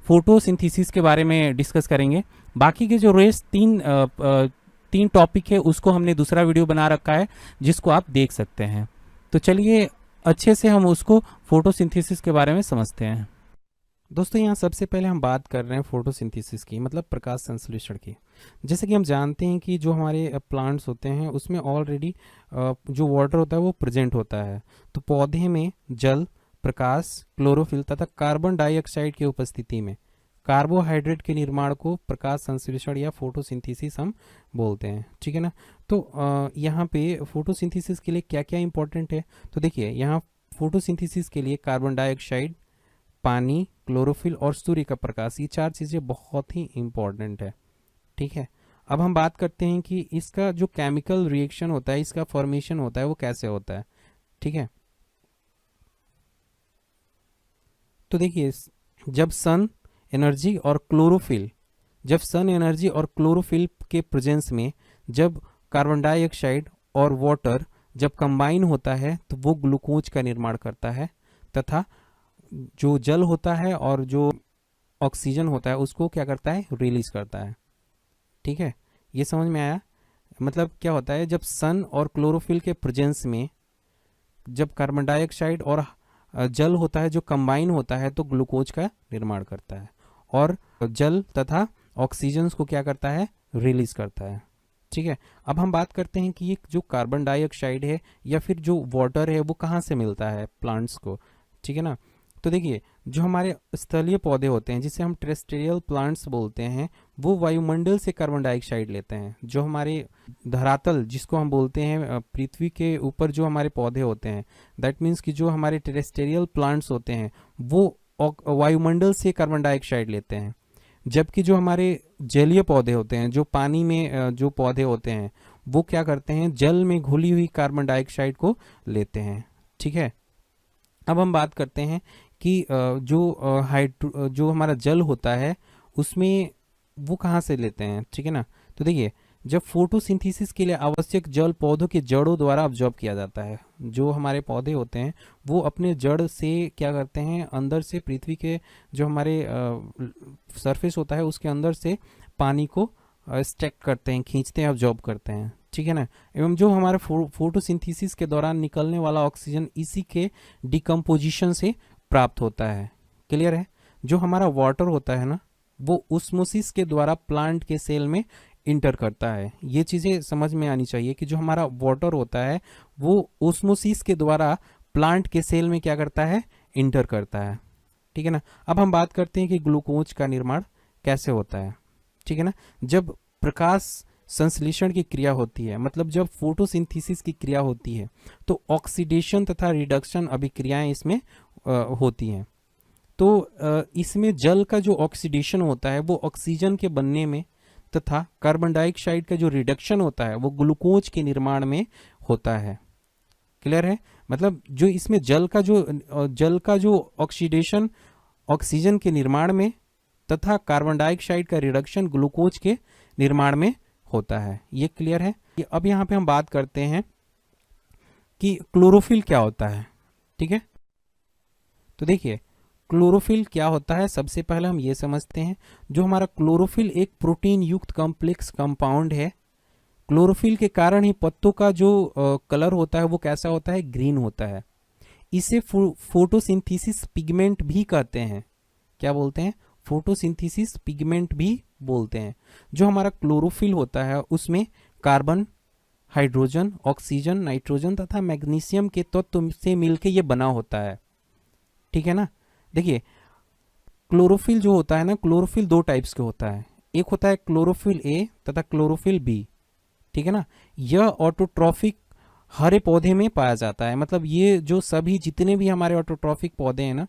Photosynthesis के बारे में डिस्कस करेंगे। बाकी के जो रेस्ट तीन टॉपिक है उसको हमने दूसरा वीडियो बना रखा है जिसको आप देख सकते हैं। तो चलिए अच्छे से हम उसको फोटोसिंथेसिस के बारे में समझते हैं। दोस्तों यहाँ सबसे पहले हम बात कर रहे हैं फोटोसिंथेसिस की, मतलब प्रकाश संश्लेषण की। जैसे कि हम जानते हैं कि जो हमारे प्लांट्स होते हैं उसमें ऑलरेडी जो वाटर होता है वो प्रेजेंट होता है। तो पौधे में जल, प्रकाश, क्लोरोफिल तथा कार्बन डाइऑक्साइड की उपस्थिति में कार्बोहाइड्रेट के निर्माण को प्रकाश संश्लेषण या फोटोसिंथेसिस हम बोलते हैं। ठीक है ना। तो यहाँ पे फोटोसिंथेसिस के लिए क्या क्या इंपॉर्टेंट है, तो देखिए यहाँ फोटोसिंथेसिस के लिए कार्बन डाइऑक्साइड, पानी, क्लोरोफिल और सूर्य का प्रकाश, ये चार चीज़ें बहुत ही इंपॉर्टेंट है। ठीक है। अब हम बात करते हैं कि इसका जो केमिकल रिएक्शन होता है, इसका फॉर्मेशन होता है वो कैसे होता है। ठीक है। तो देखिए जब सन एनर्जी और क्लोरोफिल के प्रेजेंस में जब कार्बन डाइऑक्साइड और वाटर जब कंबाइन होता है तो वो ग्लूकोज का निर्माण करता है, तथा जो जल होता है और जो ऑक्सीजन होता है उसको क्या करता है, रिलीज करता है। ठीक है, ये समझ में आया। मतलब क्या होता है, जब सन और क्लोरोफिल के प्रेजेंस में जब कार्बन डाइऑक्साइड और जल होता है जो कंबाइन होता है तो ग्लूकोज का निर्माण करता है, और जल तथा ऑक्सीजन को क्या करता है, रिलीज करता है। ठीक है। अब हम बात करते हैं कि ये जो कार्बन डाइऑक्साइड है या फिर जो वाटर है वो कहाँ से मिलता है प्लांट्स को। ठीक है ना। तो देखिए जो हमारे स्थलीय पौधे होते हैं जिसे हम टेरेस्ट्रियल प्लांट्स बोलते हैं, वो वायुमंडल से कार्बन डाइऑक्साइड लेते हैं। जो हमारे धरातल जिसको हम बोलते हैं पृथ्वी के ऊपर जो हमारे पौधे होते हैं, दैट मीन्स कि जो हमारे टेरेस्ट्रियल प्लांट्स होते हैं वो वायुमंडल से कार्बन डाइऑक्साइड लेते हैं, जबकि जो हमारे जलीय पौधे होते हैं, जो पानी में जो पौधे होते हैं, वो क्या करते हैं, जल में घुली हुई कार्बन डाइऑक्साइड को लेते हैं। ठीक है। अब हम बात करते हैं कि जो हमारा जल होता है उसमें वो कहाँ से लेते हैं। ठीक है ना। तो देखिए जब फोटोसिंथेसिस के लिए आवश्यक जल पौधों के जड़ों द्वारा अब्जॉर्ब किया जाता है, जो हमारे पौधे होते हैं वो अपने जड़ से क्या करते हैं, अंदर से पृथ्वी के जो हमारे सरफेस होता है उसके अंदर से पानी को स्टैक करते हैं, खींचते हैं, अब्जॉर्ब करते हैं। ठीक है ना। एवं जो हमारे फोटोसिंथेसिस के दौरान निकलने वाला ऑक्सीजन इसी के डिकम्पोजिशन से प्राप्त होता है। क्लियर है। जो हमारा वाटर होता है ना वो ऑस्मोसिस के द्वारा प्लांट के सेल में इंटर करता है। ये चीज़ें समझ में आनी चाहिए कि जो हमारा वाटर होता है वो ऑस्मोसिस के द्वारा प्लांट के सेल में क्या करता है, इंटर करता है। ठीक है ना। अब हम बात करते हैं कि ग्लूकोज का निर्माण कैसे होता है। ठीक है ना। जब प्रकाश संश्लेषण की क्रिया होती है, मतलब जब फोटोसिंथेसिस की क्रिया होती है, तो ऑक्सीडेशन तथा रिडक्शन अभिक्रियाएं इसमें होती हैं। तो इसमें जल का जो ऑक्सीडेशन होता है वो ऑक्सीजन के बनने में, तथा कार्बन डाइऑक्साइड का जो रिडक्शन होता है वो ग्लूकोज के निर्माण में होता है। क्लियर है। मतलब जो इसमें जल का जो ऑक्सीडेशन ऑक्सीजन के निर्माण में तथा कार्बन डाइऑक्साइड का रिडक्शन ग्लूकोज के निर्माण में होता है। ये क्लियर है। अब यहाँ पे हम बात करते हैं कि क्लोरोफिल क्या होता है। ठीक है। तो देखिए क्लोरोफिल क्या होता है, सबसे पहले हम ये समझते हैं। जो हमारा क्लोरोफिल एक प्रोटीन युक्त कॉम्प्लेक्स कंपाउंड है। क्लोरोफिल के कारण ही पत्तों का जो कलर होता है वो कैसा होता है, ग्रीन होता है। इसे फोटोसिंथेसिस पिगमेंट भी कहते हैं। क्या बोलते हैं, फोटोसिंथेसिस पिगमेंट भी बोलते हैं। जो हमारा क्लोरोफिल होता है उसमें कार्बन, हाइड्रोजन, ऑक्सीजन, नाइट्रोजन तथा मैग्नीशियम के तत्व से मिलकर ये बना होता है। ठीक है ना। देखिए क्लोरोफिल जो होता है ना, क्लोरोफिल दो टाइप्स के होता है। एक होता है क्लोरोफिल ए तथा क्लोरोफिल बी। ठीक है ना। यह ऑटोट्रॉफिक हरे पौधे में पाया जाता है। मतलब ये जो सभी जितने भी हमारे ऑटोट्रॉफिक पौधे हैं ना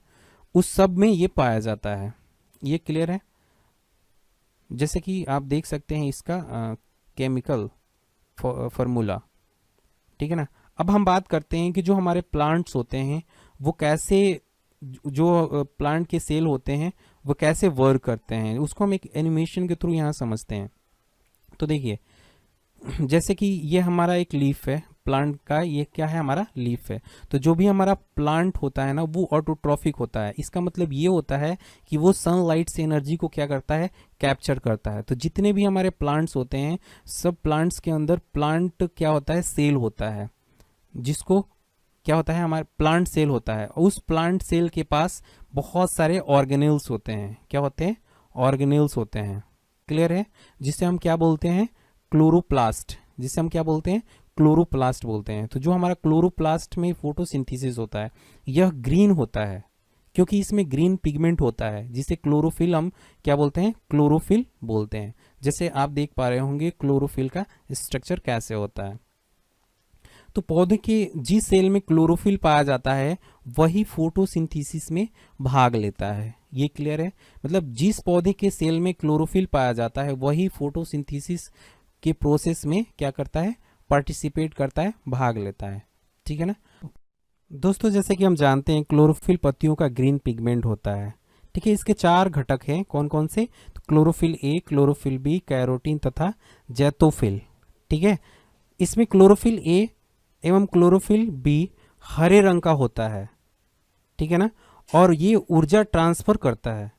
उस सब में ये पाया जाता है। ये क्लियर है। जैसे कि आप देख सकते हैं इसका केमिकल फॉर्मूला। ठीक है ना। अब हम बात करते हैं कि जो हमारे प्लांट्स होते हैं वो कैसे, जो प्लांट के सेल होते हैं वो कैसे वर्क करते हैं, उसको हम एक एनिमेशन के थ्रू यहाँ समझते हैं। तो देखिए जैसे कि ये हमारा एक लीफ है प्लांट का ये क्या है, हमारा लीफ है। तो जो भी हमारा प्लांट होता है ना वो ऑटोट्रॉफिक होता है। इसका मतलब ये होता है कि वो सनलाइट से एनर्जी को क्या करता है, कैप्चर करता है। तो जितने भी हमारे प्लांट्स होते हैं, सब प्लांट्स के अंदर प्लांट क्या होता है, सेल होता है, जिसको क्या होता है, हमारे प्लांट सेल होता है। उस प्लांट सेल के पास बहुत सारे ऑर्गेनेल्स होते हैं। क्या होते हैं, ऑर्गेनेल्स होते हैं। क्लियर है, जिसे हम क्या बोलते हैं, क्लोरोप्लास्ट, जिसे हम क्या बोलते हैं, क्लोरोप्लास्ट बोलते हैं। तो जो हमारा क्लोरोप्लास्ट में फोटोसिंथेसिस होता है, यह ग्रीन होता है क्योंकि इसमें ग्रीन पिगमेंट होता है, जिसे क्लोरोफिल हम क्या बोलते हैं, क्लोरोफिल बोलते हैं। जैसे आप देख पा रहे होंगे क्लोरोफिल का स्ट्रक्चर कैसे होता है। तो पौधे के जिस सेल में क्लोरोफिल पाया जाता है वही फोटोसिंथेसिस में भाग लेता है। ये क्लियर है, मतलब जिस पौधे के सेल में क्लोरोफिल पाया जाता है वही फोटोसिंथेसिस के प्रोसेस में क्या करता है, पार्टिसिपेट करता है, भाग लेता है। ठीक है ना दोस्तों, जैसे कि हम जानते हैं क्लोरोफिल पत्तियों का ग्रीन पिगमेंट होता है। ठीक है, इसके 4 घटक हैं, कौन कौन से, तो chlorophyll A, chlorophyll B, carotene तथा जैतोफिल। ठीक है, इसमें क्लोरोफिल ए एवं क्लोरोफिल बी हरे रंग का होता है। ठीक है ना, और ये ऊर्जा ट्रांसफर करता है।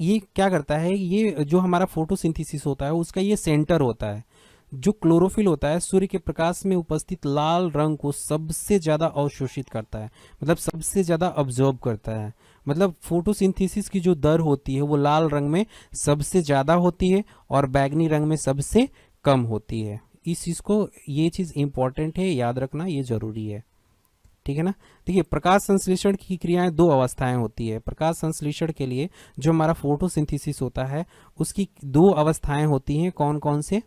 ये क्या करता है, ये जो हमारा फोटोसिंथेसिस होता है उसका ये सेंटर होता है। जो क्लोरोफिल होता है सूर्य के प्रकाश में उपस्थित लाल रंग को सबसे ज्यादा अवशोषित करता है, मतलब सबसे ज्यादा ऑब्जर्व करता है। मतलब फोटोसिंथेसिस की जो दर होती है वो लाल रंग में सबसे ज्यादा होती है और बैगनी रंग में सबसे कम होती है। इस चीज को, ये चीज इंपॉर्टेंट है, याद रखना ये जरूरी है। ठीक है ना, देखिए प्रकाश संश्लेषण की क्रियाएं 2 अवस्थाएं होती है। प्रकाश संश्लेषण के लिए जो हमारा फोटोसिंथेसिस होता है उसकी 2 अवस्थाएं होती हैं, कौन कौन से,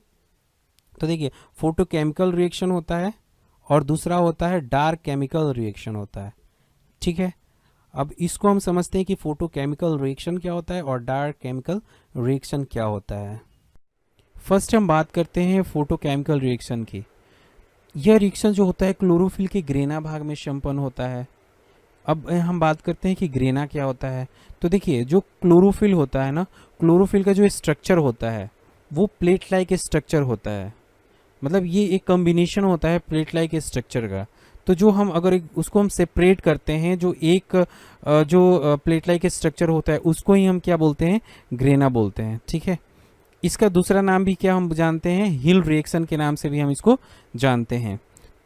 तो देखिए फोटोकेमिकल रिएक्शन होता है और दूसरा होता है डार्क केमिकल रिएक्शन होता है। ठीक है, अब इसको हम समझते हैं कि फोटोकेमिकल रिएक्शन क्या होता है और डार्क केमिकल रिएक्शन क्या होता है। फर्स्ट हम बात करते हैं फोटोकेमिकल रिएक्शन की। यह रिएक्शन जो होता है क्लोरोफिल के ग्रेना भाग में संपन्न होता है। अब हम बात करते हैं कि ग्रेना क्या होता है। तो देखिए जो क्लोरोफिल होता है ना, क्लोरोफिल का जो स्ट्रक्चर होता है वो प्लेट लाइक स्ट्रक्चर होता है। मतलब ये एक कॉम्बिनेशन होता है प्लेट लाइक स्ट्रक्चर का। तो जो हम अगर उसको हम सेपरेट करते हैं, जो एक जो प्लेट लाइक स्ट्रक्चर होता है उसको ही हम क्या बोलते हैं, ग्रेना बोलते हैं। ठीक है, इसका दूसरा नाम भी क्या हम जानते हैं, हिल रिएक्शन के नाम से भी हम इसको जानते हैं।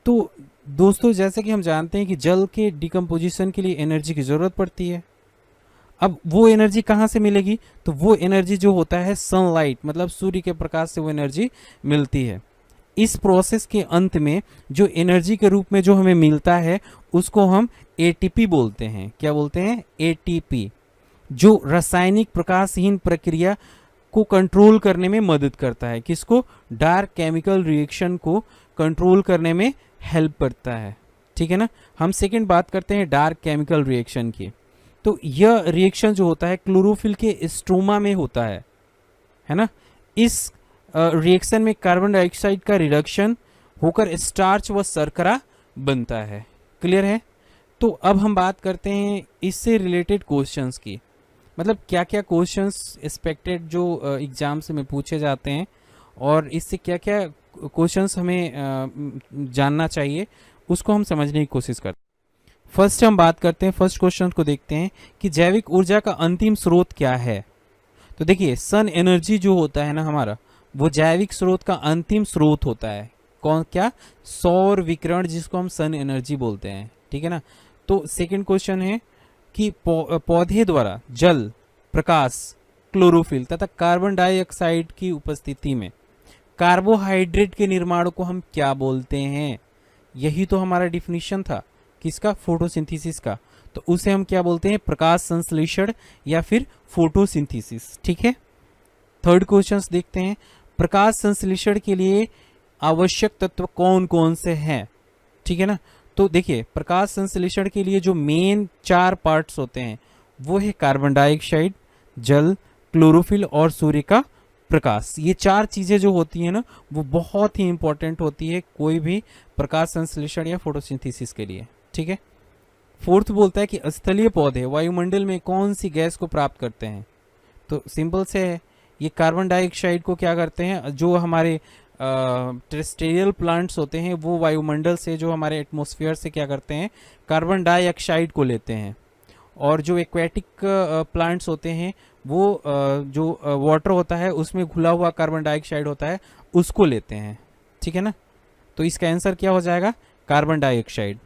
तो दोस्तों जैसे कि हम जानते हैं कि जल के डिकम्पोजिशन के लिए एनर्जी की जरूरत पड़ती है। अब वो एनर्जी कहाँ से मिलेगी, तो वो एनर्जी जो होता है सनलाइट, मतलब सूर्य के प्रकाश से वो एनर्जी मिलती है। इस प्रोसेस के अंत में जो एनर्जी के रूप में जो हमें मिलता है उसको हम एटीपी बोलते हैं। क्या बोलते हैं, एटीपी, जो रासायनिक प्रकाशहीन प्रक्रिया को कंट्रोल करने में मदद करता है। किसको, डार्क केमिकल रिएक्शन को कंट्रोल करने में हेल्प करता है। ठीक है ना, हम सेकंड बात करते हैं डार्क केमिकल रिएक्शन की। तो यह रिएक्शन जो होता है क्लोरोफिल के स्ट्रोमा में होता है ना। इस रिएक्शन में कार्बन डाइऑक्साइड का रिडक्शन होकर स्टार्च व शर्करा बनता है। क्लियर है, तो अब हम बात करते हैं इससे रिलेटेड क्वेश्चंस की, मतलब क्या क्या क्वेश्चंस एक्सपेक्टेड जो एग्जाम में पूछे जाते हैं और इससे क्या क्या क्वेश्चंस हमें जानना चाहिए उसको हम समझने की कोशिश करते हैं। फर्स्ट हम बात करते हैं, फर्स्ट क्वेश्चन को देखते हैं कि जैविक ऊर्जा का अंतिम स्रोत क्या है। तो देखिए सन एनर्जी जो होता है ना हमारा, वो जैविक स्रोत का अंतिम स्रोत होता है। कौन, क्या, सौर विकिरण, जिसको हम सन एनर्जी बोलते हैं। ठीक है ना, तो सेकंड क्वेश्चन है कि पौधे द्वारा जल, प्रकाश, क्लोरोफिल तथा कार्बन डाइऑक्साइड की उपस्थिति में कार्बोहाइड्रेट के निर्माण को हम क्या बोलते हैं। यही तो हमारा डिफिनीशन था किसका, फोटोसिंथेसिस का। तो उसे हम क्या बोलते हैं, प्रकाश संश्लेषण या फिर फोटोसिंथेसिस। ठीक है, थर्ड क्वेश्चन देखते हैं, प्रकाश संश्लेषण के लिए आवश्यक तत्व कौन कौन से हैं। ठीक है ना, तो देखिए प्रकाश संश्लेषण के लिए जो मेन 4 पार्ट्स होते हैं वो है कार्बन डाइऑक्साइड, जल, क्लोरोफिल और सूर्य का प्रकाश। ये 4 चीजें जो होती है ना वो बहुत ही इंपॉर्टेंट होती है कोई भी प्रकाश संश्लेषण या फोटोसिंथेसिस के लिए। ठीक है, फोर्थ बोलता है कि स्थलीय पौधे वायुमंडल में कौन सी गैस को प्राप्त करते हैं। तो सिंपल से है, ये कार्बन डाइऑक्साइड को क्या करते हैं, जो हमारे टेरेस्ट्रियल प्लांट्स होते हैं वो वायुमंडल से, जो हमारे एटमॉस्फेयर से क्या करते हैं, कार्बन डाइऑक्साइड को लेते हैं। और जो एक्वेटिक प्लांट्स होते हैं वो जो वाटर होता है उसमें घुला हुआ कार्बन डाइऑक्साइड होता है उसको लेते हैं। ठीक है ना, तो इसका आंसर क्या हो जाएगा, कार्बन डाइऑक्साइड।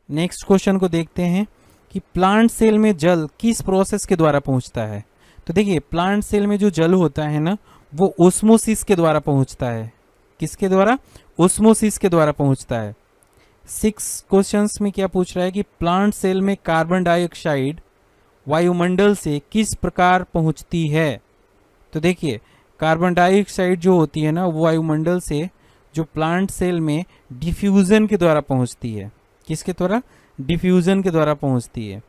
नेक्स्ट क्वेश्चन को देखते हैं कि प्लांट सेल में जल किस प्रोसेस के द्वारा पहुंचता है। तो देखिए प्लांट सेल में जो जल होता है ना वो ओस्मोसिस के द्वारा पहुंचता है। किसके द्वारा, ओस्मोसिस के द्वारा पहुंचता है। 6 क्वेश्चंस में क्या पूछ रहा है कि प्लांट सेल में कार्बन डाइऑक्साइड वायुमंडल से किस प्रकार पहुंचती है। तो देखिए कार्बन डाइऑक्साइड जो होती है ना वो वायुमंडल से जो प्लांट सेल में डिफ्यूजन के द्वारा पहुंचती है। किसके द्वारा, डिफ्यूजन के द्वारा पहुंचती है।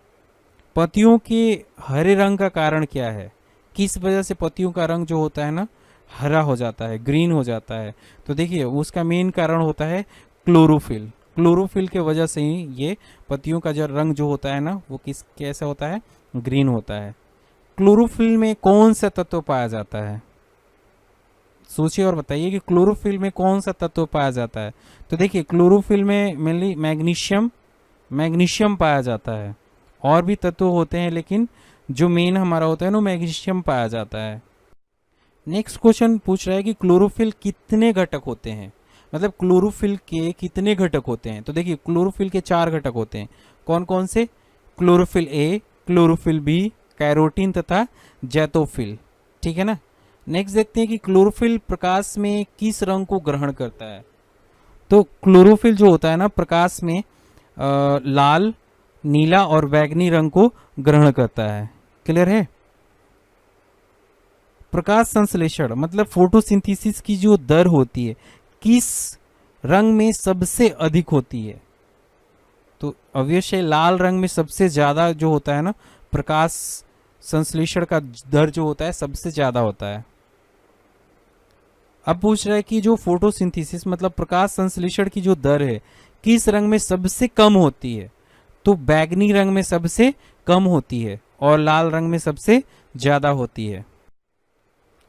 पत्तियों के हरे रंग का कारण क्या है, किस वजह से पत्तियों का रंग जो होता है ना हरा हो जाता है, ग्रीन हो जाता है। तो देखिए उसका मेन कारण होता है क्लोरोफिल। क्लोरोफिल के वजह से ही ये पत्तियों का जो रंग जो होता है ना वो कैसा होता है, ग्रीन होता है। क्लोरोफिल में कौन सा तत्व पाया जाता है, सोचिए और बताइए कि क्लोरोफिल में कौन सा तत्व पाया जाता है। तो देखिए क्लोरोफिल में मेनली मैग्नीशियम पाया जाता है। और भी तत्व होते हैं लेकिन जो मेन हमारा होता है ना मैग्नीशियम पाया जाता है। नेक्स्ट क्वेश्चन पूछ रहा है कि क्लोरोफिल कितने घटक होते हैं, मतलब क्लोरोफिल के कितने घटक होते हैं। तो देखिए क्लोरोफिल के 4 घटक होते हैं। कौन कौन से, chlorophyll A, chlorophyll B, carotene तथा जैतोफिल। ठीक है ना। नेक्स्ट देखते हैं कि क्लोरोफिल प्रकाश में किस रंग को ग्रहण करता है। तो क्लोरोफिल जो होता है ना प्रकाश में लाल, नीला और बैगनी रंग को ग्रहण करता है। क्लियर है। प्रकाश संश्लेषण मतलब फोटोसिंथेसिस की जो दर होती है किस रंग में सबसे अधिक होती है। तो अवश्य लाल रंग में सबसे ज्यादा जो होता है ना प्रकाश संश्लेषण का दर जो होता है सबसे ज्यादा होता है। अब पूछ रहा है कि जो फोटोसिंथेसिस मतलब प्रकाश संश्लेषण की जो दर है किस रंग में सबसे कम होती है। तो बैगनी रंग में सबसे कम होती है और लाल रंग में सबसे ज्यादा होती है।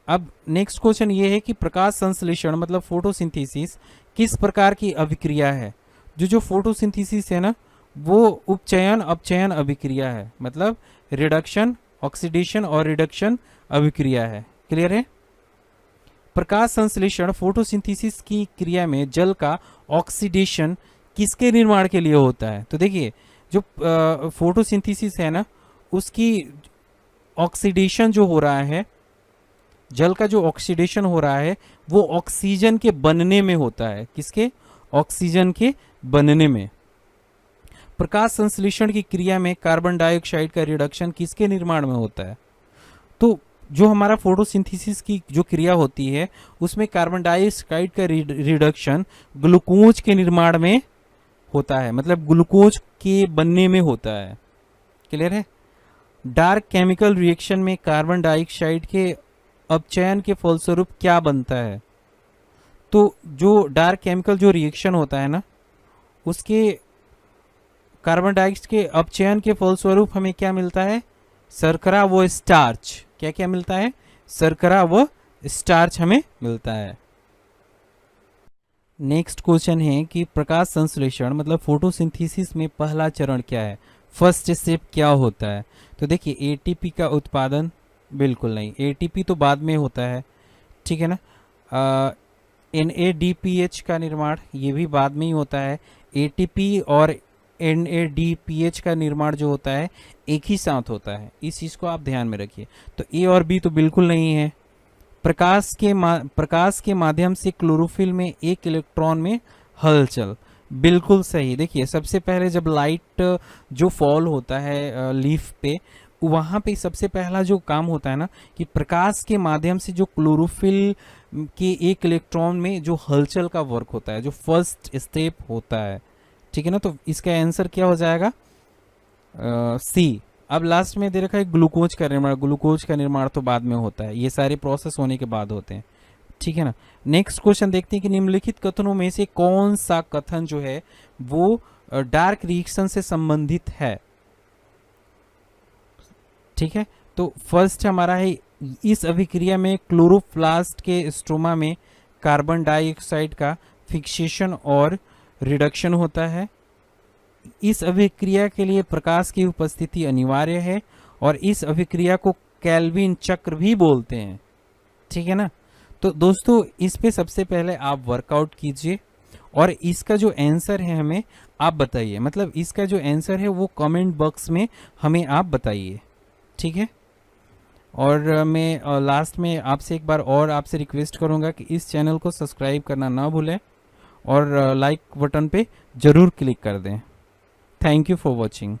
अब नेक्स्ट क्वेश्चन ये है कि प्रकाश संश्लेषण मतलब फोटोसिंथेसिस किस प्रकार की अभिक्रिया है। जो फोटोसिंथेसिस है ना वो उपचयन अपचयन अभिक्रिया है, मतलब रिडक्शन, ऑक्सीडेशन और रिडक्शन अभिक्रिया है। क्लियर है। प्रकाश संश्लेषण फोटोसिंथेसिस की क्रिया में जल का ऑक्सीडेशन किसके निर्माण के लिए होता है। तो देखिए जो फोटोसिंथेसिस है ना उसकी ऑक्सीडेशन जो हो रहा है, जल का जो ऑक्सीडेशन हो रहा है वो ऑक्सीजन के बनने में होता है। किसके, ऑक्सीजन के बनने में। प्रकाश संश्लेषण की क्रिया में कार्बन डाइऑक्साइड का रिडक्शन किसके निर्माण में होता है। तो जो हमारा फोटोसिंथेसिस की जो क्रिया होती है उसमें कार्बन डाइऑक्साइड का रिडक्शन ग्लूकोज के निर्माण में होता है, मतलब ग्लूकोज के बनने में होता है। क्लियर है। डार्क केमिकल रिएक्शन में कार्बन डाइऑक्साइड के अपचयन के फलस्वरूप क्या बनता है। तो जो डार्क केमिकल जो रिएक्शन होता है ना उसके कार्बन डाइऑक्साइड के अपचयन के फलस्वरूप हमें क्या मिलता है, शर्करा व स्टार्च। क्या क्या मिलता है, शर्करा व स्टार्च हमें मिलता है। नेक्स्ट क्वेश्चन है कि प्रकाश संश्लेषण मतलब फोटोसिंथेसिस में पहला चरण क्या है, फर्स्ट स्टेप क्या होता है। तो देखिए एटीपी का उत्पादन, बिल्कुल नहीं, एटीपी तो बाद में होता है। ठीक है ना। NADPH का निर्माण ये भी बाद में ही होता है। एटीपी और NADPH का निर्माण जो होता है एक ही साथ होता है, इस चीज को आप ध्यान में रखिए। तो ए और बी तो बिल्कुल नहीं है। प्रकाश के माध्यम से क्लोरोफिल में एक इलेक्ट्रॉन में हलचल, बिल्कुल सही। देखिए सबसे पहले जब लाइट जो फॉल होता है लीफ पे, वहां पे सबसे पहला जो काम होता है ना कि प्रकाश के माध्यम से जो क्लोरोफिल के एक इलेक्ट्रॉन में जो हलचल का वर्क होता है, जो फर्स्ट स्टेप होता है। ठीक है ना। तो इसका आंसर क्या हो जाएगा, सी। अब लास्ट में दे रखा है ग्लूकोज का निर्माण। ग्लूकोज का निर्माण तो बाद में होता है, ये सारे प्रोसेस होने के बाद होते हैं। ठीक है ना। नेक्स्ट क्वेश्चन देखते हैं कि निम्नलिखित कथनों में से कौन सा कथन जो है वो डार्क रिएक्शन से संबंधित है। ठीक है। तो फर्स्ट हमारा है इस अभिक्रिया में क्लोरोप्लास्ट के स्ट्रोमा में कार्बन डाइऑक्साइड का फिक्सेशन और रिडक्शन होता है। इस अभिक्रिया के लिए प्रकाश की उपस्थिति अनिवार्य है और इस अभिक्रिया को केल्विन चक्र भी बोलते हैं। ठीक है ना। तो दोस्तों इस पे सबसे पहले आप वर्कआउट कीजिए और इसका जो आंसर है हमें आप बताइए, मतलब इसका जो आंसर है वो कमेंट बॉक्स में हमें आप बताइए। ठीक है। और मैं लास्ट में आपसे एक बार और आपसे रिक्वेस्ट करूंगा कि इस चैनल को सब्सक्राइब करना ना भूलें और लाइक बटन पे ज़रूर क्लिक कर दें। Thank you for watching.